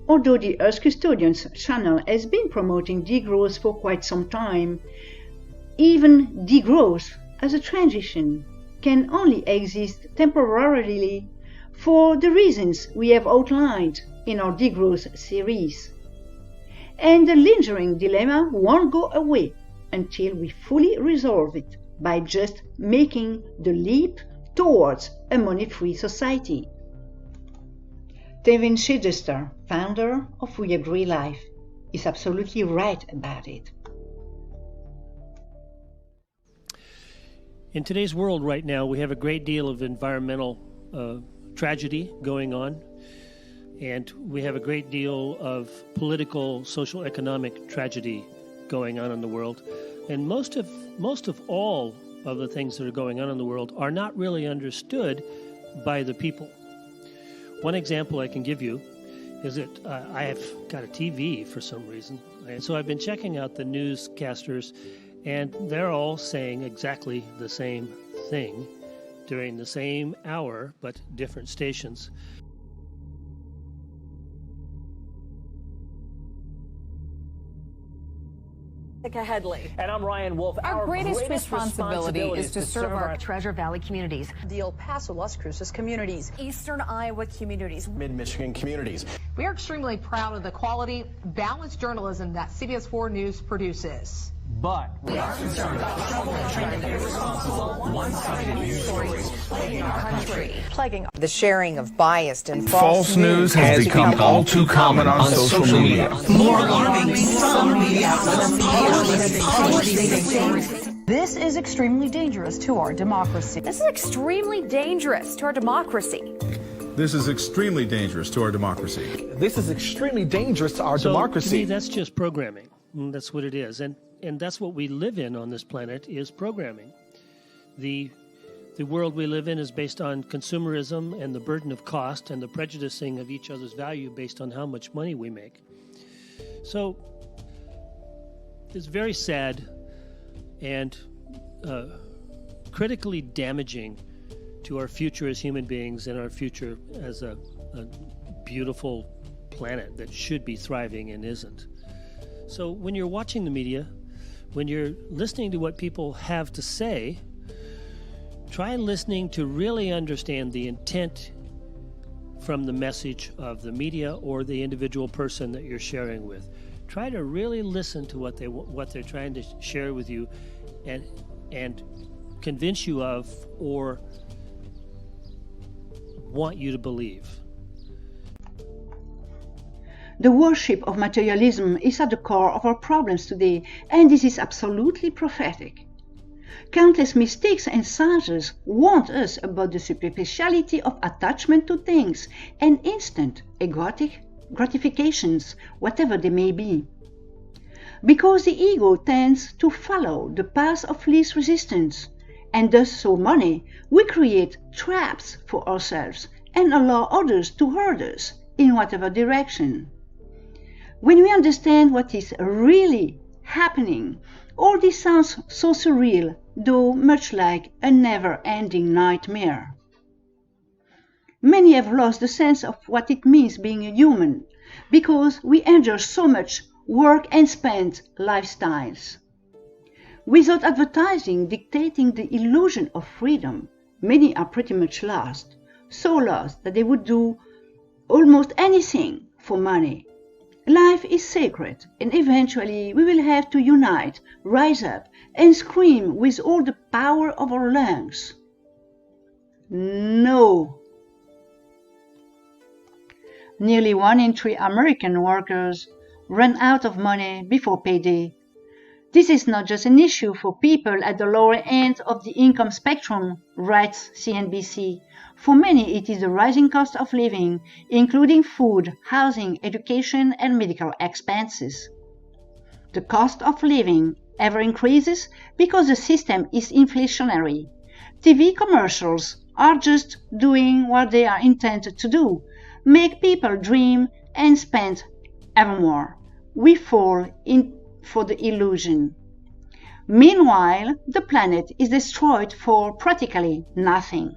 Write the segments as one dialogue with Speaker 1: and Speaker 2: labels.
Speaker 1: Although the Earth Custodians channel has been promoting degrowth for quite some time, even degrowth as a transition can only exist temporarily for the reasons we have outlined in our degrowth series. And the lingering dilemma won't go away until we fully resolve it by just making the leap towards a money-free society. Tevin Chichester, founder of We Agree Life, is absolutely right about it.
Speaker 2: In today's world right now, we have a great deal of environmental tragedy going on, and we have a great deal of political, social, economic tragedy going on in the world. And most of all of the things that are going on in the world are not really understood by the people. One example I can give you is that I have got a TV for some reason, and so I've been checking out the newscasters, and they're all saying exactly the same thing during the same hour, but different stations.
Speaker 3: Headley.
Speaker 4: And I'm Ryan Wolf.
Speaker 3: Our greatest responsibility is to serve our
Speaker 5: Treasure Valley communities,
Speaker 6: the El Paso, Las Cruces communities,
Speaker 3: Eastern Iowa communities,
Speaker 4: Mid-Michigan communities.
Speaker 7: We are extremely proud of the quality, balanced journalism that CBS 4 News produces.
Speaker 4: But we are concerned about the trouble and trend of irresponsible, one-sided news stories plaguing our country.
Speaker 6: the sharing of biased and
Speaker 8: False news has become all too common on social media.
Speaker 9: More alarming, some media outlets publish.
Speaker 6: This is extremely dangerous to our democracy.
Speaker 5: This is extremely dangerous to our democracy.
Speaker 8: This is extremely dangerous to our democracy.
Speaker 10: This is extremely dangerous to our
Speaker 2: So,
Speaker 10: democracy.
Speaker 2: to me, that's just programming. That's what it is. And that's what we live in on this planet, is programming. The world we live in is based on consumerism and the burden of cost and the prejudicing of each other's value based on how much money we make. So it's very sad and critically damaging to our future as human beings and our future as a beautiful planet that should be thriving and isn't. So when you're watching the media, when you're listening to what people have to say, try listening to really understand the intent from the message of the media or the individual person that you're sharing with. Try to really listen to what they're trying to share with you and convince you of or want you to believe.
Speaker 1: The worship of materialism is at the core of our problems today, and this is absolutely prophetic. Countless mistakes and sages warned us about the superficiality of attachment to things and instant egotic gratifications, whatever they may be. Because the ego tends to follow the path of least resistance, and thus so money, we create traps for ourselves and allow others to hurt us in whatever direction. When we understand what is really happening, all this sounds so surreal, though much like a never-ending nightmare. Many have lost the sense of what it means being a human, because we endure so much work and spent lifestyles. Without advertising dictating the illusion of freedom, many are pretty much lost, so lost that they would do almost anything for money. Life is sacred, and eventually we will have to unite, rise up, and scream with all the power of our lungs. No. Nearly 1 in 3 American workers run out of money before payday. This is not just an issue for people at the lower end of the income spectrum, writes CNBC. For many, it is the rising cost of living, including food, housing, education, and medical expenses. The cost of living ever increases because the system is inflationary. TV commercials are just doing what they are intended to do, make people dream and spend ever more. We fall in for the illusion. Meanwhile, the planet is destroyed for practically nothing.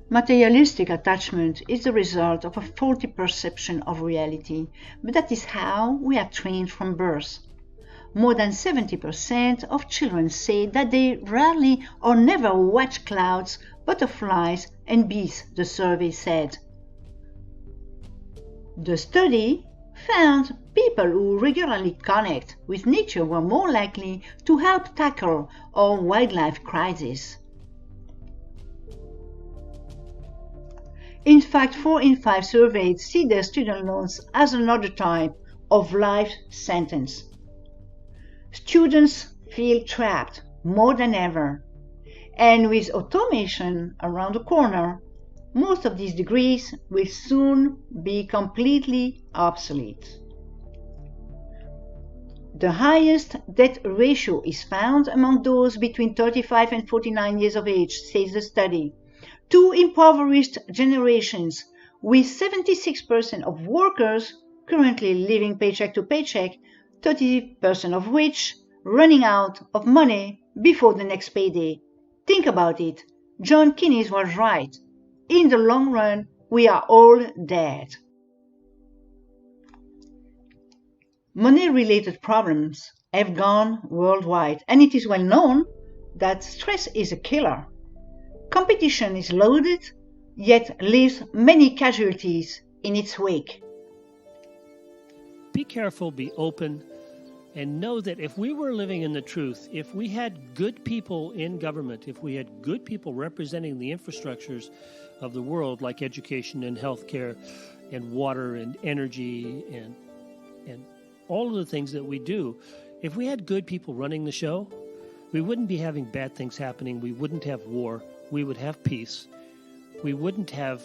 Speaker 1: Materialistic attachment is the result of a faulty perception of reality, but that is how we are trained from birth. More than 70% of children say that they rarely or never watch clouds, butterflies, and bees, the survey said. The study found people who regularly connect with nature were more likely to help tackle our wildlife crisis. In fact, 4 in 5 surveyed see their student loans as another type of life sentence. Students feel trapped more than ever, and with automation around the corner, most of these degrees will soon be completely obsolete. The highest debt ratio is found among those between 35 and 49 years of age, says the study. 2 impoverished generations, with 76% of workers currently living paycheck to paycheck, 30% of which running out of money before the next payday. Think about it. John Keynes was right. In the long run, we are all dead. Money-related problems have gone worldwide, and it is well known that stress is a killer. Competition is loaded, yet leaves many casualties in its wake.
Speaker 2: Be careful, be open, and know that if we were living in the truth, if we had good people in government, if we had good people representing the infrastructures of the world, like education and healthcare and water and energy and all of the things that we do, if we had good people running the show, we wouldn't be having bad things happening. We wouldn't have war. We would have peace. We wouldn't have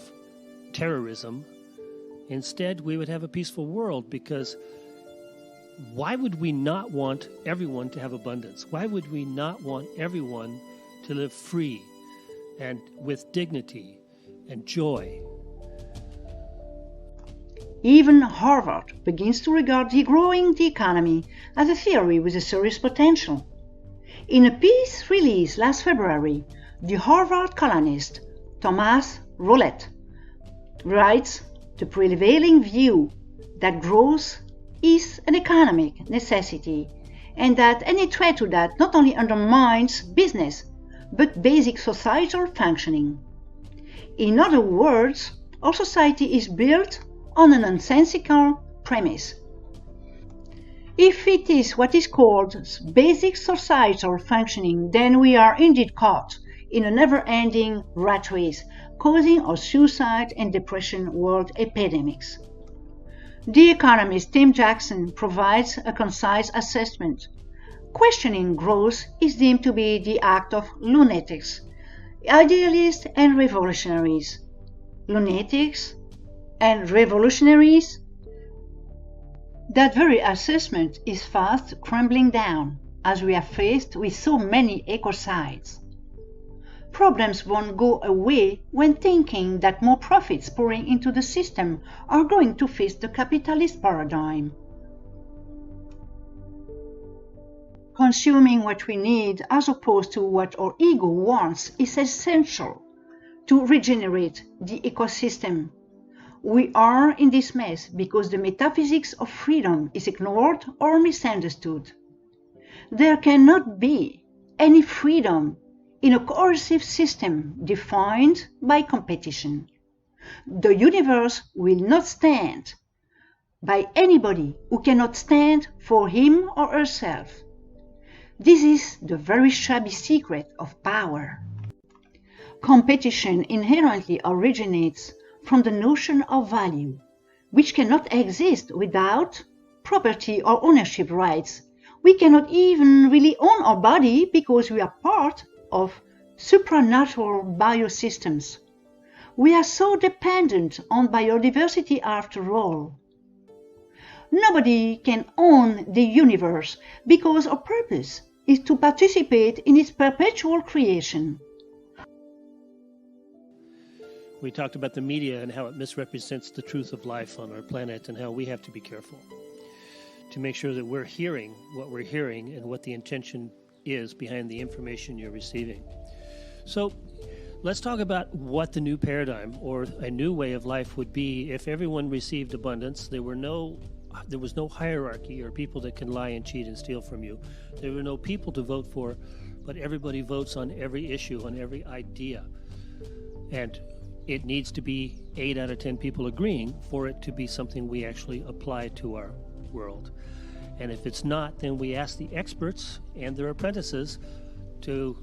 Speaker 2: terrorism. Instead, we would have a peaceful world, because why would we not want everyone to have abundance? Why would we not want everyone to live free and with dignity and joy?
Speaker 1: Even Harvard begins to regard degrowing the economy as a theory with a serious potential. In a piece released last February, the Harvard columnist Thomas Rowlett writes, the prevailing view that growth is an economic necessity, and that any threat to that not only undermines business, but basic societal functioning. In other words, our society is built on a nonsensical premise. If it is what is called basic societal functioning, then we are indeed caught in a never-ending rat race, causing our suicide and depression world epidemics. The economist Tim Jackson provides a concise assessment. Questioning growth is deemed to be the act of lunatics, idealists and revolutionaries. Lunatics and revolutionaries? That very assessment is fast crumbling down as we are faced with so many ecocides. Problems won't go away when thinking that more profits pouring into the system are going to face the capitalist paradigm. Consuming what we need as opposed to what our ego wants is essential to regenerate the ecosystem. We are in this mess because the metaphysics of freedom is ignored or misunderstood. There cannot be any freedom in a coercive system defined by competition. The universe will not stand by anybody who cannot stand for him or herself. This is the very shabby secret of power. Competition inherently originates from the notion of value, which cannot exist without property or ownership rights. We cannot even really own our body because we are part of supranatural biosystems. We are so dependent on biodiversity after all. Nobody can own the universe because our purpose is to participate in its perpetual creation.
Speaker 2: We talked about the media and how it misrepresents the truth of life on our planet, and how we have to be careful to make sure that we're hearing what we're hearing and what the intention is behind the information you're receiving. So Let's talk about what the new paradigm or a new way of life would be if everyone received abundance. There was no hierarchy or people that can lie and cheat and steal from you. There were no people to vote for, but everybody votes on every issue, on every idea. And it needs to be 8 out of 10 people agreeing for it to be something we actually apply to our world. And if it's not, then we ask the experts and their apprentices to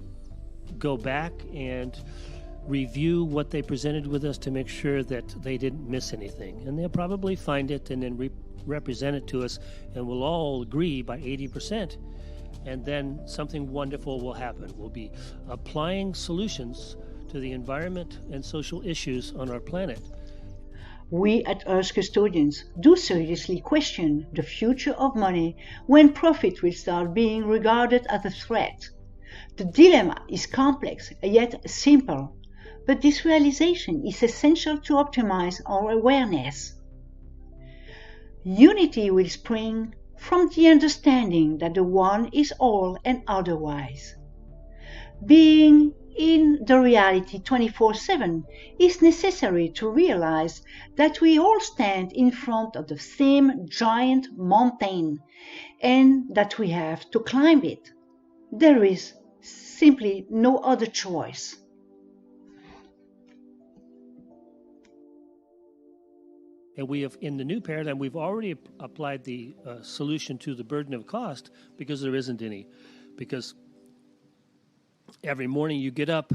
Speaker 2: go back and review what they presented with us to make sure that they didn't miss anything. And they'll probably find it and then represent it to us, and we'll all agree by 80%. And then something wonderful will happen. We'll be applying solutions to the environment and social issues on our planet.
Speaker 1: We at Earth Custodians do seriously question the future of money when profit will start being regarded as a threat. The dilemma is complex yet simple, but this realization is essential to optimize our awareness. Unity will spring from the understanding that the one is all and otherwise. Being in the reality 24/7 is necessary to realize that we all stand in front of the same giant mountain and that we have to climb it. There is simply no other choice.
Speaker 2: And we have, in the new paradigm, we've already applied the solution to the burden of cost because there isn't any. Because every morning you get up,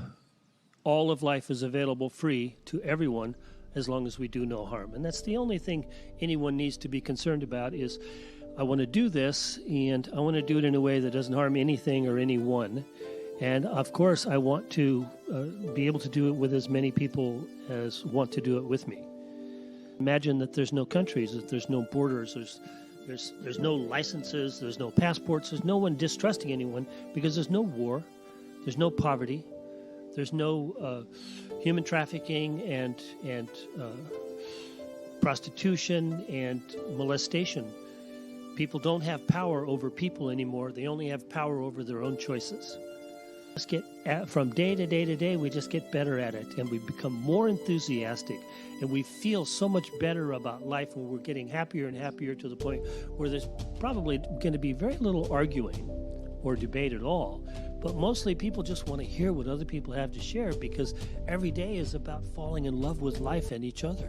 Speaker 2: all of life is available free to everyone as long as we do no harm. And that's the only thing anyone needs to be concerned about is, I want to do this, and I want to do it in a way that doesn't harm anything or anyone. And of course, I want to be able to do it with as many people as want to do it with me. Imagine that there's no countries, that there's no borders, there's no licenses, there's no passports, there's no one distrusting anyone because there's no war, there's no poverty, there's no human trafficking and prostitution and molestation. People don't have power over people anymore. They only have power over their own choices. Just from day to day to day, we just get better at it, and we become more enthusiastic, and we feel so much better about life, and we're getting happier and happier to the point where there's probably going to be very little arguing or debate at all. But mostly people just want to hear what other people have to share, because every day is about falling in love with life and each other.